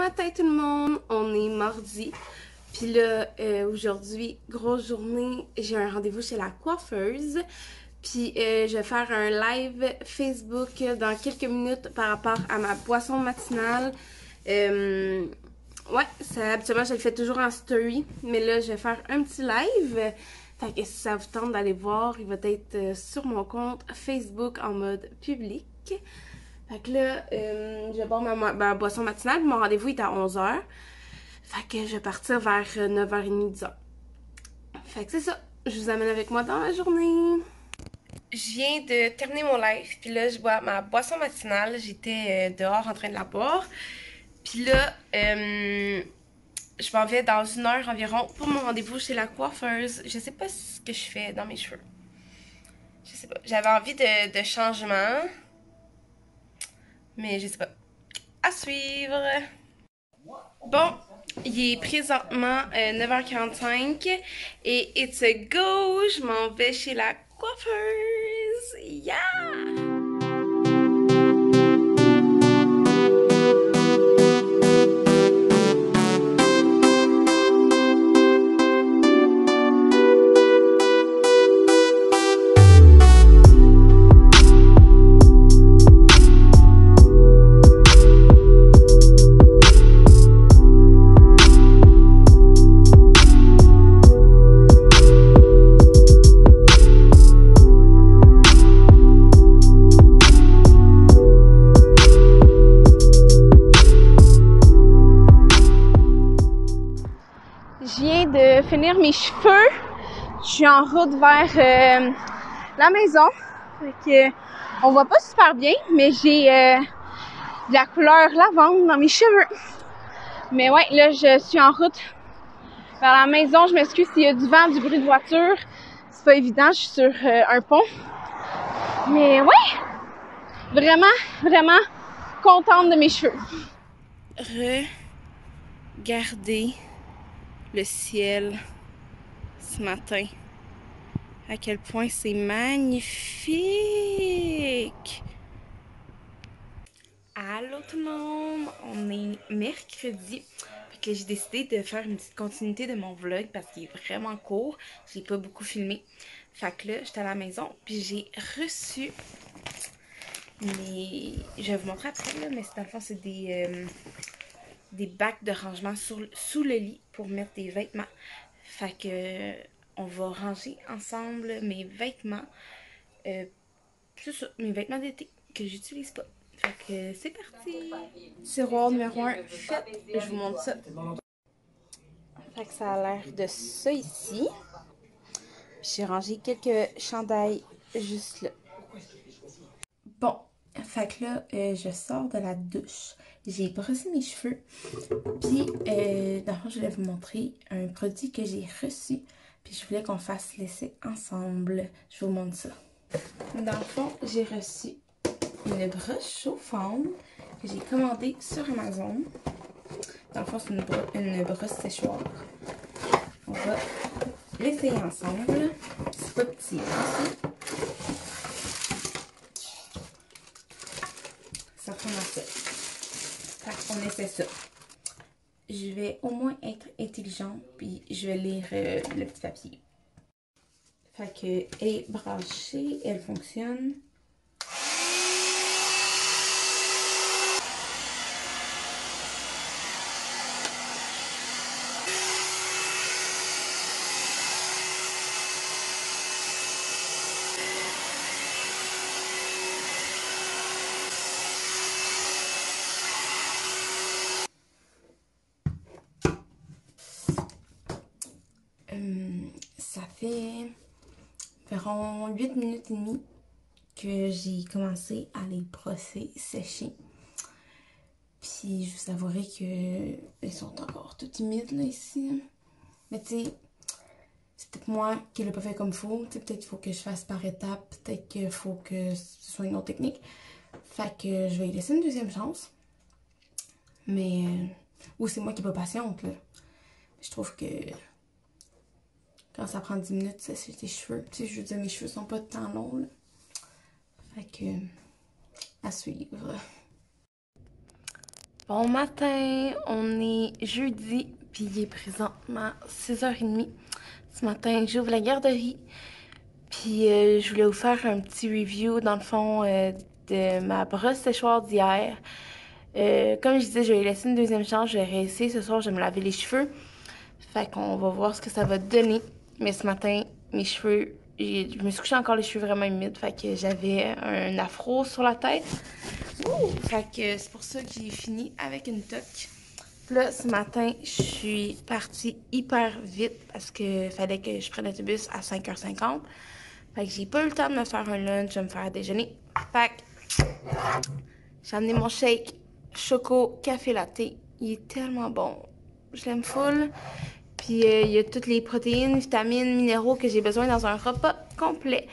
matin tout le monde, on est mardi. Puis là, aujourd'hui, grosse journée, j'ai un rendez-vous chez la coiffeuse. Puis je vais faire un live Facebook dans quelques minutes par rapport à ma boisson matinale. Ouais, habituellement je le fais toujours en story, mais là je vais faire un petit live. Fait que si ça vous tente d'aller voir, il va être sur mon compte Facebook en mode public. Fait que là, je vais boire ma boisson matinale. Mon rendez-vous est à 11h. Fait que je vais partir vers 9h30, 10h. Fait que c'est ça. Je vous amène avec moi dans la journée. Je viens de terminer mon live. Puis là, je bois ma boisson matinale. J'étais dehors en train de la boire. Puis là, je m'en vais dans 1 heure environ pour mon rendez-vous chez la coiffeuse. Je sais pas ce que je fais dans mes cheveux. Je sais pas. J'avais envie de changement. Mais je sais pas. À suivre! Bon, il est présentement 9h45 et it's a go! Je m'en vais chez la coiffeuse! Yeah! Je viens de finir mes cheveux. Je suis en route vers la maison. Fait que, on voit pas super bien, mais j'ai de la couleur lavande dans mes cheveux. Mais ouais, là, je suis en route vers la maison. Je m'excuse s'il y a du vent, du bruit de voiture. C'est pas évident, je suis sur un pont. Mais ouais, vraiment contente de mes cheveux. Regardez le ciel ce matin. À quel point c'est magnifique! Allô tout le monde! On est mercredi. Fait que j'ai décidé de faire une petite continuité de mon vlog parce qu'il est vraiment court. J'ai pas beaucoup filmé. Fait que là, j'étais à la maison puis j'ai reçu mes... Je vais vous montrer après là, mais dans le fond, c'est des bacs de rangement sous le lit pour mettre des vêtements. Fait que on va ranger ensemble mes vêtements. C'est ça, mes vêtements d'été que j'utilise pas. Fait que c'est parti! Tiroir numéro 1 fait. Je vous montre ça. Fait que ça a l'air de ça ici. J'ai rangé quelques chandails juste là. Bon, fait que là, je sors de la douche. J'ai brossé mes cheveux. Puis, dans le fond, je voulais vous montrer un produit que j'ai reçu. Puis, je voulais qu'on fasse l'essai ensemble. Je vous montre ça. Dans le fond, j'ai reçu une brosse chauffante que j'ai commandée sur Amazon. Dans le fond, c'est une brosse séchoir. On va l'essayer ensemble. C'est pas petit, hein? Ça ressemble à ça. Fait qu'on essaie ça. Je vais au moins être intelligente, puis je vais lire le petit papier. Fait que, elle est branchée, elle fonctionne. Ça fait environ 8 minutes et demie que j'ai commencé à les brosser, sécher. Puis je vous avouerai qu'ils sont encore tout humides là ici. Mais tu sais, c'est peut-être moi qui l'ai pas fait comme il faut. Peut-être qu'il faut que je fasse par étapes. Peut-être qu'il faut que ce soit une autre technique. Fait que je vais y laisser une deuxième chance. Mais... ou c'est moi qui est pas patiente là. Je trouve que... quand ça prend 10 minutes, ça c'est tes cheveux. Tu sais, je veux dire, mes cheveux sont pas tant longs, là. Fait que, à suivre. Bon matin, on est jeudi, puis il est présentement 6h30. Ce matin, j'ouvre la garderie, puis je voulais vous faire un petit review, dans le fond, de ma brosse séchoir d'hier. Comme je disais, je vais laisser une deuxième chance, je vais réessayer ce soir, je vais me laver les cheveux. Fait qu'on va voir ce que ça va donner. Mais ce matin, mes cheveux, je me suis couchée encore les cheveux vraiment humides, fait que j'avais un afro sur la tête. Fait que c'est pour ça que j'ai fini avec une toque. Là, ce matin, je suis partie hyper vite parce que fallait que je prenne l'autobus à 5h50. Fait que j'ai pas eu le temps de me faire un lunch, de me faire déjeuner. Fait que j'ai amené mon shake choco café latte. Il est tellement bon. Je l'aime full. Puis il y a toutes les protéines, vitamines, minéraux que j'ai besoin dans un repas complet.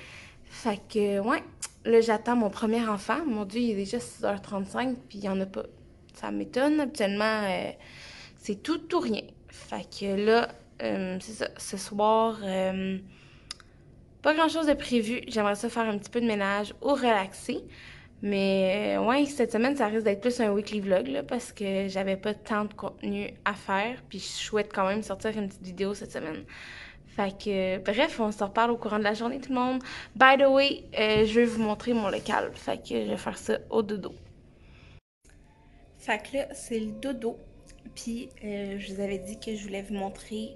Fait que, ouais. Là, j'attends mon premier enfant. Mon Dieu, il est déjà 6h35, puis il n'y en a pas. Ça m'étonne. Habituellement, c'est tout ou rien. Fait que là, c'est ça. Ce soir, pas grand-chose de prévu. J'aimerais ça faire un petit peu de ménage ou relaxer. Mais ouais, cette semaine, ça risque d'être plus un weekly vlog, là, parce que j'avais pas tant de contenu à faire. Puis je souhaite quand même sortir une petite vidéo cette semaine. Fait que, bref, on se reparle au courant de la journée, tout le monde. By the way, je vais vous montrer mon local. Fait que je vais faire ça au dodo. Fait que là, c'est le dodo. Puis, je vous avais dit que je voulais vous montrer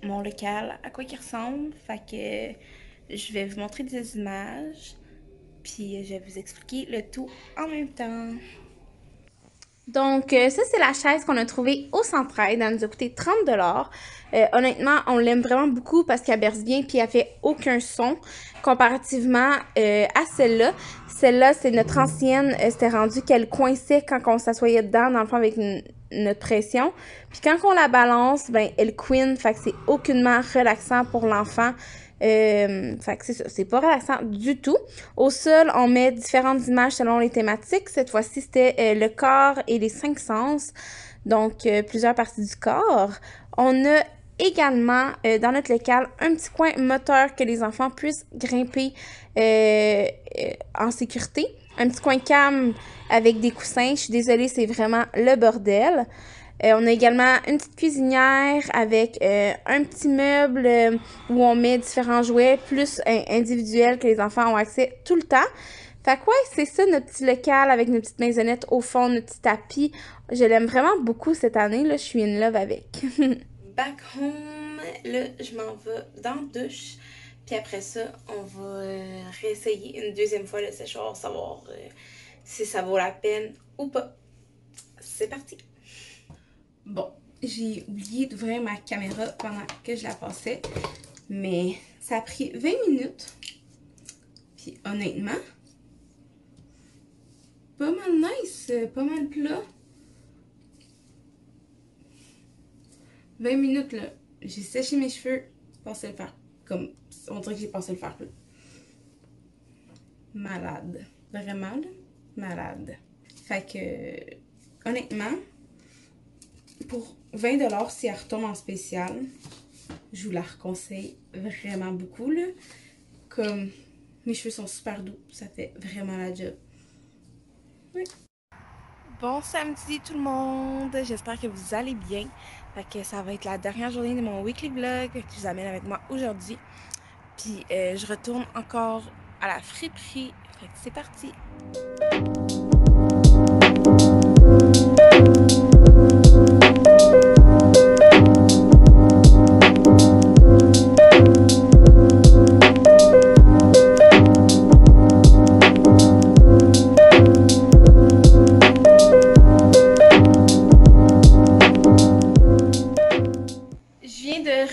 mon local, à quoi il ressemble. Fait que je vais vous montrer des images. Puis, je vais vous expliquer le tout en même temps. Donc, ça, c'est la chaise qu'on a trouvée au Centraide. Elle nous a coûté 30 $. Honnêtement, on l'aime vraiment beaucoup parce qu'elle berce bien puis elle fait aucun son comparativement à celle-là. Celle-là, c'est notre ancienne. C'était rendu qu'elle coinçait quand on s'assoyait dedans, dans le fond, avec notre pression. Puis quand on la balance, ben elle couine. Fait que c'est aucunement relaxant pour l'enfant. Fait que c'est ça, c'est pas relaxant du tout. Au sol, on met différentes images selon les thématiques. Cette fois-ci, c'était le corps et les 5 sens. Donc, plusieurs parties du corps. On a également, dans notre local, un petit coin moteur que les enfants puissent grimper en sécurité. Un petit coin calme avec des coussins. Je suis désolée, c'est vraiment le bordel. On a également une petite cuisinière avec un petit meuble où on met différents jouets, plus individuels que les enfants ont accès tout le temps. Fait que ouais, c'est ça notre petit local avec nos petites maisonnettes au fond, notre petit tapis. Je l'aime vraiment beaucoup cette année, là, je suis in love avec. Back home, là, je m'en vais dans la douche. Puis après ça, on va réessayer une deuxième fois le séchoir, savoir si ça vaut la peine ou pas. C'est parti! Bon, j'ai oublié d'ouvrir ma caméra pendant que je la passais, mais ça a pris 20 minutes. Puis honnêtement, pas mal nice, pas mal plat. 20 minutes là, j'ai séché mes cheveux, passé le fer. Comme, on dirait que j'ai passé le fer plat. Malade. Vraiment là, malade. Fait que, honnêtement, pour 20 $, si elle retombe en spécial, je vous la reconseille vraiment beaucoup, là. Comme, mes cheveux sont super doux, ça fait vraiment la job. Oui. Bon samedi tout le monde, j'espère que vous allez bien. Fait que ça va être la dernière journée de mon weekly vlog que je vous amène avec moi aujourd'hui. Puis je retourne encore à la friperie. Fait que c'est parti.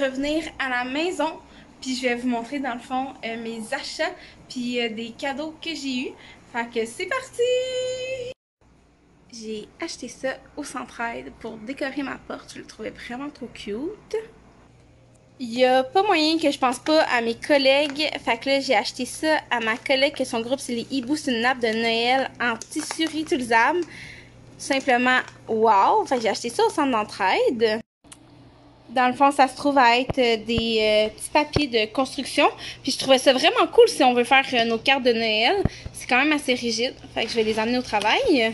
Revenir à la maison, puis je vais vous montrer dans le fond mes achats, puis des cadeaux que j'ai eu. Fait que c'est parti! J'ai acheté ça au Centraide pour décorer ma porte, je le trouvais vraiment trop cute. Il n'y a pas moyen que je pense pas à mes collègues, fait que là j'ai acheté ça à ma collègue que son groupe c'est les hiboux, c'est une nappe de Noël en tissu réutilisable. Simplement wow! Fait que j'ai acheté ça au centre d'entraide. Dans le fond, ça se trouve à être des petits papiers de construction. Puis je trouvais ça vraiment cool si on veut faire nos cartes de Noël. C'est quand même assez rigide. Fait que je vais les amener au travail.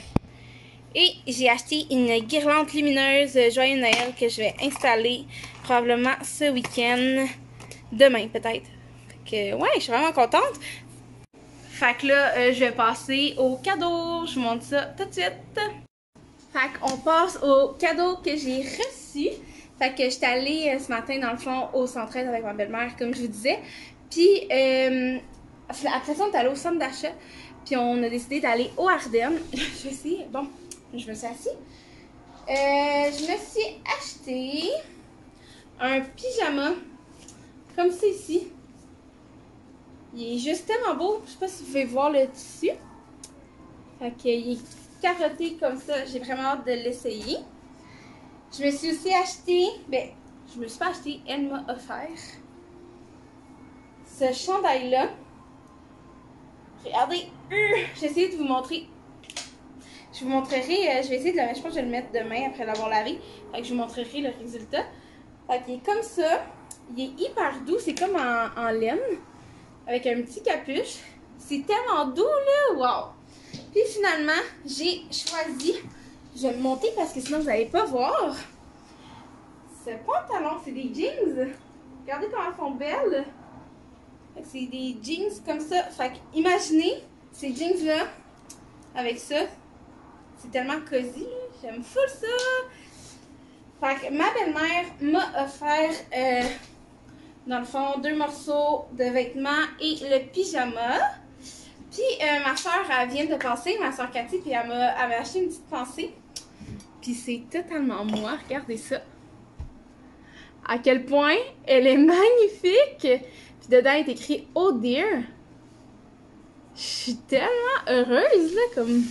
Et j'ai acheté une guirlande lumineuse Joyeux Noël que je vais installer probablement ce week-end. Demain peut-être. Fait que ouais, je suis vraiment contente. Fait que là, je vais passer au cadeau. Je vous montre ça tout de suite. Fait qu'on passe au cadeau que j'ai reçu. Fait que j'étais allée ce matin, dans le fond, au centre avec ma belle-mère, comme je vous disais. Puis, après ça, on est allé au centre d'achat. Puis, on a décidé d'aller au Ardennes. Je vais essayer. Bon, je me suis assise. Je me suis acheté un pyjama, comme ça ici. Il est juste tellement beau. Je sais pas si vous pouvez voir le tissu. Fait qu'il est carotté comme ça. J'ai vraiment hâte de l'essayer. Je me suis aussi acheté, je me suis pas acheté, elle m'a offert ce chandail-là. Regardez, j'ai essayé de vous montrer. Je vous montrerai, je vais essayer de le mettre, je pense que je vais le mettre demain après l'avoir lavé. Fait que je vous montrerai le résultat. Fait qu'il est comme ça. Il est hyper doux, c'est comme en laine. Avec un petit capuche. C'est tellement doux là, wow! Puis finalement, j'ai choisi, je vais me monter parce que sinon vous n'allez pas voir. Ce pantalon, c'est des jeans. Regardez comment elles sont belles. C'est des jeans comme ça. Fait que imaginez ces jeans-là avec ça. C'est tellement cosy. J'aime full ça. Fait que ma belle-mère m'a offert, dans le fond, 2 morceaux de vêtements et le pyjama. Puis ma soeur, elle vient de passer, ma soeur Cathy, puis elle m'a acheté une petite pensée. Puis c'est totalement moi. Regardez ça. À quel point elle est magnifique. Puis dedans, il est écrit Oh dear. Je suis tellement heureuse, là, comme...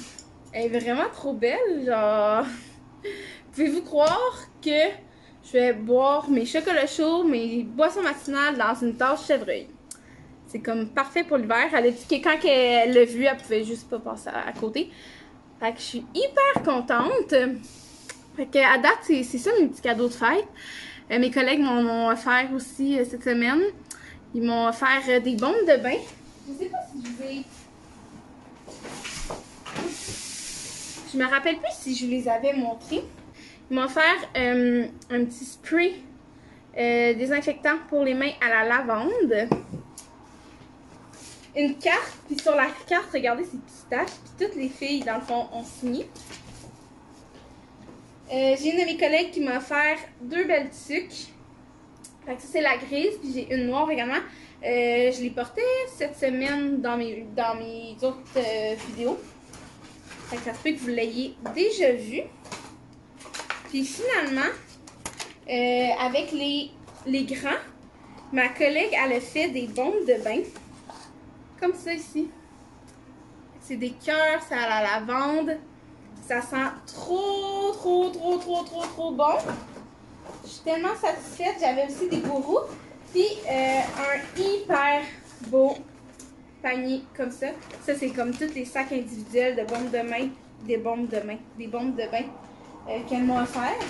Elle est vraiment trop belle, genre... Pouvez-vous croire que je vais boire mes chocolats chauds, mes boissons matinales dans une tasse chevreuil? C'est comme parfait pour l'hiver. Elle a dit que quand elle l'a vu, elle pouvait juste pas passer à côté. Fait que je suis hyper contente. Fait que à date, c'est ça mes petits cadeaux de fête. Mes collègues m'ont offert aussi cette semaine. Ils m'ont offert des bombes de bain. Je sais pas si je vous ai... Je me rappelle plus si je vous les avais montrés. Ils m'ont offert un petit spray désinfectant pour les mains à la lavande. Une carte, puis sur la carte, regardez ces petites taches. Puis toutes les filles, dans le fond, ont signé. J'ai une de mes collègues qui m'a offert 2 belles tuques. Fait que ça, c'est la grise, puis j'ai une noire également. Je l'ai portée cette semaine dans mes autres vidéos. Fait que ça se peut que vous l'ayez déjà vu. Puis finalement, avec les grands, ma collègue, elle a fait des bombes de bain. Comme ça ici. C'est des cœurs, ça a la lavande. Ça sent trop bon. Je suis tellement satisfaite. J'avais aussi des gourous. Puis un hyper beau panier comme ça. Ça, c'est comme tous les sacs individuels de bombes de main. Des bombes de bain qu'elles m'ont offert.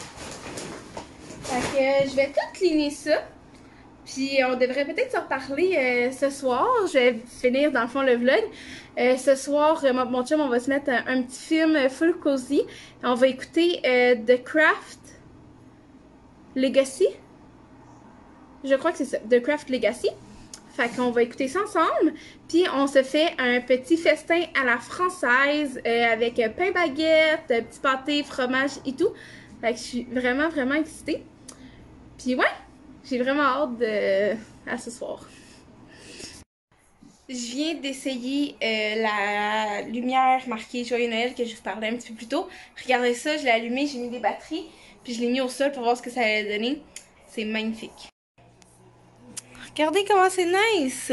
Fait que je vais tout cleaner ça. Puis on devrait peut-être se reparler ce soir. Je vais finir dans le fond le vlog. Ce soir, mon chum, on va se mettre un petit film full cozy. On va écouter The Craft Legacy. Je crois que c'est ça, The Craft Legacy. Fait qu'on va écouter ça ensemble. Puis on se fait un petit festin à la française avec pain baguette, petit pâté, fromage et tout. Fait que je suis vraiment excitée. Puis ouais, j'ai vraiment hâte à ce soir. Je viens d'essayer la lumière marquée Joyeux Noël que je vous parlais un petit peu plus tôt. Regardez ça, je l'ai allumé, j'ai mis des batteries, puis je l'ai mis au sol pour voir ce que ça allait donner. C'est magnifique. Regardez comment c'est nice!